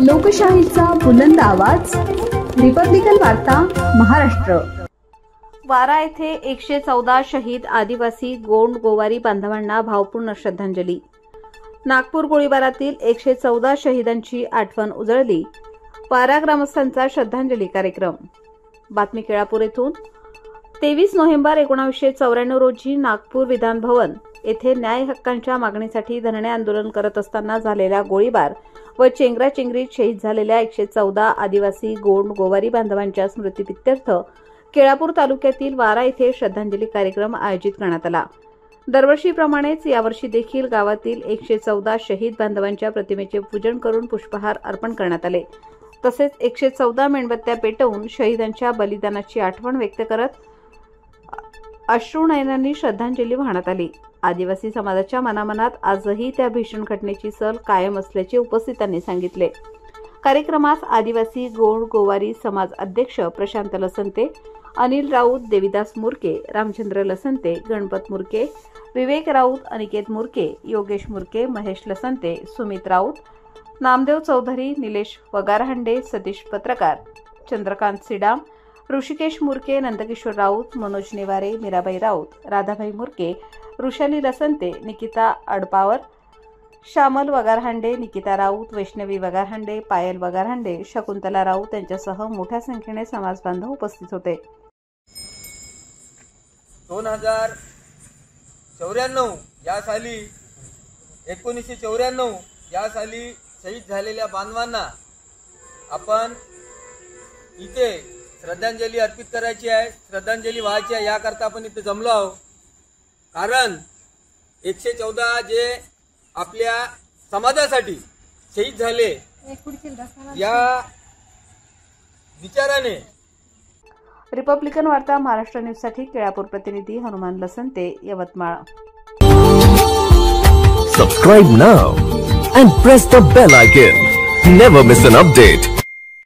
लोकशाहीचा बुलंद आवाज, रिपब्लिकन वार्ता महाराष्ट्र। वारा येथे 114 शहीद आदिवासी गोंड गोवारी बांधवांना भावपूर्ण श्रद्धांजली। नागपूर गोळीबारातील 114 शहीदांची आठवण उजळली। वारा ग्रामस्थांचा श्रद्धांजली कार्यक्रम। बातमी केळापूर येथून 23 नोव्हेंबर 1994 रोजी नागपूर विधान भवन येथे न्याय हक्कांच्या मागणीसाठी धरणे आंदोलन करत असताना झालेल्या गोळीबार व चेंगराचेंगरीत शहीद झालेल्या 114 आदिवासी गोंड गोवारी बांधवांच्या स्मृतिप्रित्यर्थ केळापूर तालुक्यातील वारा येथे श्रद्धांजली कार्यक्रम आयोजित करण्यात आला। दरवर्षीप्रमाणेच यावर्षी देखील गावातील 114 शहीद बांधवांच्या प्रतिमेचे पूजन करून पुष्पहार अर्पण करण्यात आले। तसेच 114 मेणबत्त्या पेटवून शहीदांच्या बलिदानाची आठवण व्यक्त करत अश्रुनयनांनी श्रद्धांजली वाहण्यात आली। आदिवासी समाजाच्या मनामनात आजही त्या भीषण घटनेची सल कायम असल्याचे उपस्थितांनी सांगितले। कार्यक्रमास आदिवासी गोंड गोवारी समाज अध्यक्ष प्रशांत लसंते, अनिल राऊत, देविदास मुरके, रामचंद्र लसंते, गणपत मुरके, विवेक राऊत, अनिकेत मुरके, योगेश मुरके, महेश लसंते, सुमित राऊत, नामदेव चौधरी, निलेश वगारहंडे, सतीश पत्रकार, चंद्रकांत सिडाम, ऋषिकेश मुरके, नंदकिशोर राऊत, मनोज निवारे, मीराबाई राऊत, राधाभाई मुरके, ऋषाली लसंते, निकिता अडपावर, श्यामल वगारहांडे, निकिता राऊत, वैष्णवी वगारहांडे, पायल वगारहांडे, शकुंतला राऊत यांच्यासह मोठ्या संख्येने समाज बांधव उपस्थित होते। 2094 या साली 1994 या साली शहीद झालेल्या बांधवांना आपण इथे श्रद्धांजली अर्पित करायची आहे, श्रद्धांजली व्हायची आहे। याकरता आपण इथे जमलो आहोत, कारण 114 जे आपल्या समाजासाठी शहीद झाले या विचाराने। रिपब्लिकन वार्ता महाराष्ट्र न्यूजसाठी केळापूर प्रतिनिधी Hanuman लसंते, Yavatmal. Subscribe now and press the bell icon. Never miss an update.